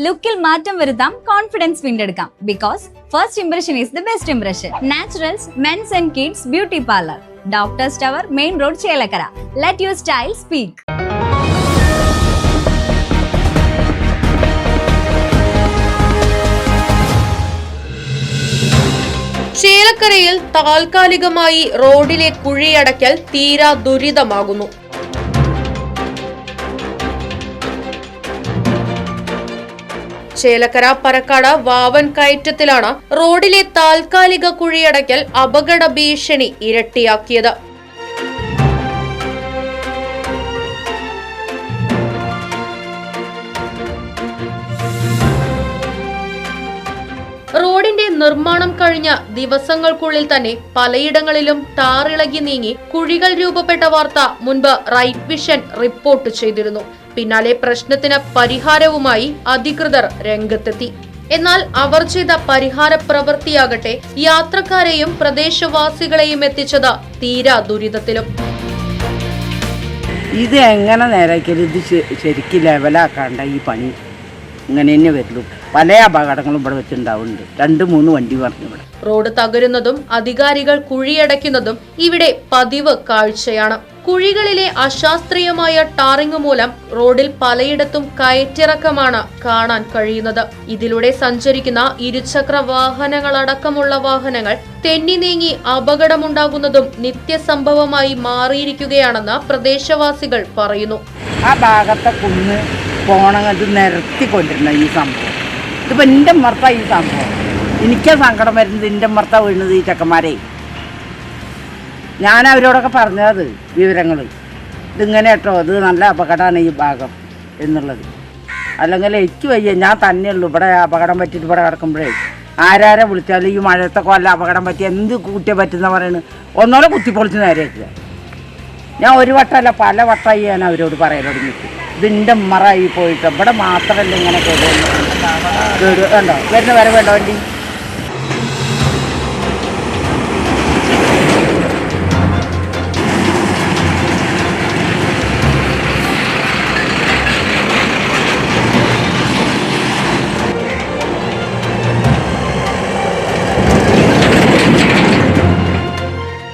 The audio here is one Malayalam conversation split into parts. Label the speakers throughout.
Speaker 1: ലുക്കിൽ മാറ്റം വരുത്താം, കോൺഫിഡൻസ് വീണ്ടെടുക്കാം. Because first impression is the best impression. Naturals men's and kids beauty parlour, doctors tower, main road, Chelakkara. Let your style speak.
Speaker 2: ചേലക്കരയിൽ താൽക്കാലികമായി റോഡിലെ കുഴിയടയ്ക്കൽ തീരാ ദുരിതമാകുന്നു. ചേലക്കര പരക്കാട് വാവൻ കയറ്റത്തിലാണ് റോഡിലെ താൽക്കാലിക കുഴിയടയ്ക്കൽ അപകട ഭീഷണി ഇരട്ടിയാക്കിയത്. റോഡിന്റെ നിർമ്മാണം കഴിഞ്ഞ ദിവസങ്ങൾക്കുള്ളിൽ തന്നെ പലയിടങ്ങളിലും ടാറിളകി നീങ്ങി കുഴികൾ രൂപപ്പെട്ട വാർത്ത മുൻപ് റൈറ്റ് വിഷൻ റിപ്പോർട്ട് ചെയ്തിരുന്നു. പിന്നാലെ പ്രശ്നത്തിന് പരിഹാരവുമായി അധികൃതർ രംഗത്തെത്തി. എന്നാൽ അവർ ചെയ്ത പരിഹാര പ്രവൃത്തിയാകട്ടെ യാത്രക്കാരെയും പ്രദേശവാസികളെയും എത്തിച്ചത് തീരാ ദുരിതത്തിലും.
Speaker 3: ഇത് എങ്ങനെ നേരാക്കിയാലും ഇത് ശരിക്കും ലെവലാക്കാണ്ട ഈ പണി ഇങ്ങനെ തന്നെ വരുള്ളൂ. പല അപകടങ്ങളും ഇവിടെ വെച്ചിട്ടുണ്ടാവുന്നുണ്ട്. 2-3 വണ്ടി പറഞ്ഞു ഇവിടെ.
Speaker 2: റോഡ് തകരുന്നതും അധികാരികൾ കുഴിയടയ്ക്കുന്നതും ഇവിടെ പതിവ് കാഴ്ചയാണ്. കുഴികളിലെ അശാസ്ത്രീയമായ ടാറിംഗ് മൂലം റോഡിൽ പലയിടത്തും കയറ്റിറക്കമാണ് കാണാൻ കഴിയുന്നത്. ഇതിലൂടെ സഞ്ചരിക്കുന്ന ഇരുചക്ര വാഹനങ്ങളടക്കമുള്ള വാഹനങ്ങൾ തെന്നി നീങ്ങി അപകടമുണ്ടാകുന്നതും നിത്യസംഭവമായി മാറിയിരിക്കുകയാണെന്ന് പ്രദേശവാസികൾ പറയുന്നു.
Speaker 3: ആ ഭാഗത്തെ കുന്ന് പോണത് നിരത്തിക്കൊണ്ടിരുന്ന ഈ സംഭവം ഇതിപ്പോൾ എൻ്റെ മർത്ത ഈ സംഭവം എനിക്കാ സങ്കടം വരുന്നത്. എൻ്റെ മർത്ത വീഴുന്നത് ഈ ചെക്കന്മാരെ. ഞാൻ അവരോടൊക്കെ പറഞ്ഞത് വിവരങ്ങൾ ഇതിങ്ങനെ കേട്ടോ, ഇത് നല്ല അപകടമാണ് ഈ ഭാഗം എന്നുള്ളത്. അല്ലെങ്കിൽ എനിക്ക് വയ്യ, ഞാൻ തന്നെയുള്ളൂ ഇവിടെ അപകടം പറ്റിയിട്ട് ഇവിടെ കിടക്കുമ്പോഴേ ആരാരെ വിളിച്ചാലും ഈ മഴയത്തൊക്കെ വല്ല അപകടം പറ്റി എന്ത് കൂട്ടിയാൽ പറ്റുന്ന പറയുന്നത് ഒന്നോടെ കുത്തിപ്പൊളിച്ച് നേരെയാക്കുക. ഞാൻ ഒരു വട്ടമല്ല പല വട്ടമായി ഞാൻ അവരോട് പറയാൻ തുടങ്ങിയിട്ട് ഇതിൻ്റെ മറായി പോയിട്ട് ഇവിടെ മാത്രമല്ല ഇങ്ങനെ കേടോ വരുന്ന വരെ വേണ്ട വണ്ടി.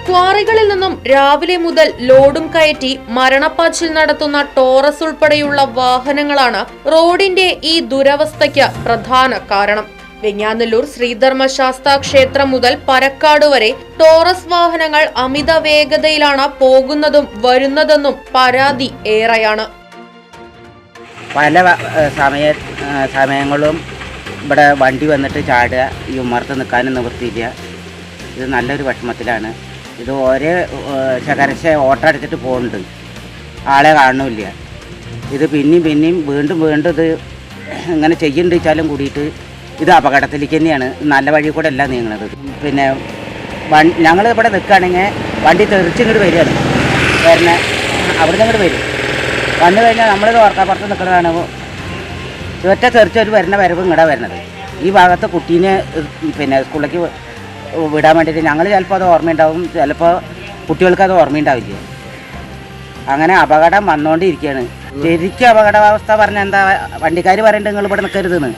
Speaker 2: ക്വാറികളിൽ നിന്നും രാവിലെ മുതൽ ലോഡും കയറ്റി മരണപ്പാച്ചിൽ നടത്തുന്ന ടോറസ് ഉൾപ്പെടെയുള്ള വാഹനങ്ങളാണ് റോഡിന്റെ ഈ ദുരവസ്ഥയ്ക്ക് പ്രധാന കാരണം. വെങ്ങാനല്ലൂർ ശ്രീധർമ്മശാസ്താ ക്ഷേത്രം മുതൽ പരക്കാട് വരെ ടോറസ് വാഹനങ്ങൾ അമിത വേഗതയിലാണ് പോകുന്നതും വരുന്നതെന്നും പരാതി ഏറെയാണ്.
Speaker 3: പല സമയങ്ങളും ഇവിടെ വണ്ടി വന്നിട്ട് ചാടുക, ഈ ഉമ്മർത്ത് നിൽക്കാനും നിവൃത്തിയില്ല. ഇത് നല്ലൊരു വിഷമത്തിലാണ്. ഇത് ഒരേ ശകരശ ഓട്ടം അടിച്ചിട്ട് പോകുന്നുണ്ട്, ആളെ കാണുന്നില്ല. ഇത് പിന്നെയും വീണ്ടും ഇത് ഇങ്ങനെ ചെയ്യുന്നുണ്ടെച്ചാലും കൂടിയിട്ട് ഇത് അപകടത്തിലേക്ക് തന്നെയാണ്. നല്ല വഴി കൂടെ അല്ല നീങ്ങുന്നത്. പിന്നെ ഞങ്ങൾ ഇവിടെ നിൽക്കുകയാണെങ്കിൽ വണ്ടി തെറിച്ചിങ്ങോട്ട് വരികയാണ് വരുന്നത്. അവിടെ നിന്ന് ഇങ്ങോട്ട് വരും. വന്നു കഴിഞ്ഞാൽ നമ്മളിത് ഓർക്കാപ്പുറത്ത് നിൽക്കുന്നതാണ്. ഒറ്റ തെറിച്ചൊരു വരുന്ന വരവ് ഇങ്ങടെ വരുന്നത്. ഈ ഭാഗത്ത് കുട്ടീനെ പിന്നെ സ്കൂളിലേക്ക് വിടാൻ വേണ്ടിയിട്ട് ഞങ്ങൾ ചിലപ്പോൾ അത് ഓർമ്മയുണ്ടാവും, ചിലപ്പോൾ കുട്ടികൾക്ക് അത് ഓർമ്മയുണ്ടാവില്ല. അങ്ങനെ അപകടം വന്നുകൊണ്ടിരിക്കുകയാണ്. ശരിക്കും അപകടാവസ്ഥ പറഞ്ഞാൽ എന്താ, വണ്ടിക്കാർ പറയുന്നുണ്ട് നിങ്ങൾ ഇവിടെ നിൽക്കരുതെന്ന്.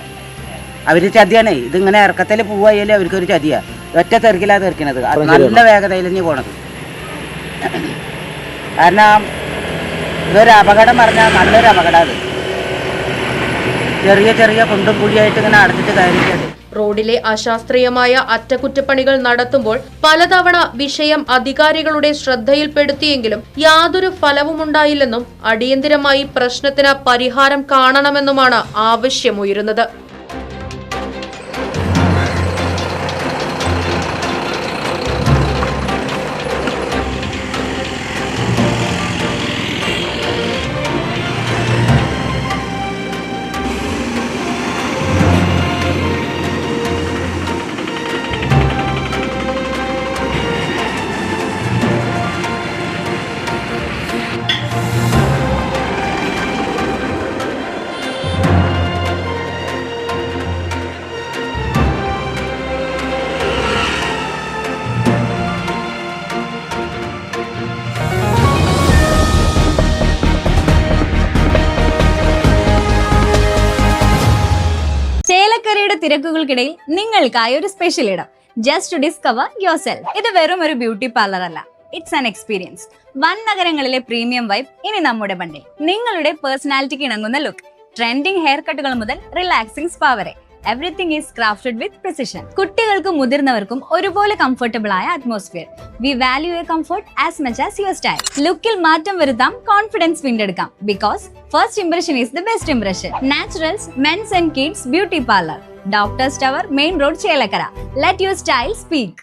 Speaker 3: അവർ ചതിയാണേ. ഇതിങ്ങനെ ഇറക്കത്തിൽ പോവുകയാലും അവർക്കൊരു ചതിയാണ്. ഒറ്റ തെറിക്കിലാണ് തെറിക്കണത്. നല്ല വേഗതയിൽ തന്നെ പോണത്. കാരണം ഇതൊരു അപകടം പറഞ്ഞാൽ നല്ലൊരു അപകടമാണ്. ചെറിയ കുണ്ടും കുഴിയായിട്ട് ഇങ്ങനെ അടച്ചിട്ട് കയറിയിട്ടുണ്ട്.
Speaker 2: റോഡിലെ അശാസ്ത്രീയമായ അറ്റകുറ്റപ്പണികൾ നടത്തുമ്പോൾ പലതവണ വിഷയം അധികാരികളുടെ ശ്രദ്ധയിൽപ്പെടുത്തിയെങ്കിലും യാതൊരു ഫലവുമുണ്ടായില്ലെന്നും അടിയന്തിരമായി പ്രശ്നത്തിന് പരിഹാരം കാണണമെന്നുമാണ് ആവശ്യമുയരുന്നത്.
Speaker 1: തിരക്കുകൾക്കിടയിൽ നിങ്ങൾക്കായി ഒരു സ്പെഷ്യൽ ഇടം just to discover yourself. ഇത് വെറും ഒരു ബ്യൂട്ടി പാർലർ അല്ല, ഇറ്റ്സ് ആൻ എക്സ്പീരിയൻസ്. വൻ നഗരങ്ങളിലെ പ്രീമിയം വൈബ് ഇനി നമ്മുടെ ബണ്ടിൽ. നിങ്ങളുടെ പേഴ്സണാലിറ്റിക്ക് ഇണങ്ങുന്ന ലുക്ക്, ട്രെൻഡിംഗ് ഹെയർ കട്ടുകൾ മുതൽ റിലാക്സിംഗ് സ്പാ വരെ, everything is crafted with precision. കുട്ടികൾക്കും മുതിർന്നവർക്കും ഒരുപോലെ കംഫർട്ടബിൾ ആയ atmosphere. We value your comfort as much as your style. ലുക്കിൽ മാറ്റം വരുത്താം, കോൺഫിഡൻസ് വീണ്ടെടുക്കാം. Because first impression is the best impression. Naturals men's and kids beauty parlour, doctors tower, main road, Chelakkara. Let your style speak.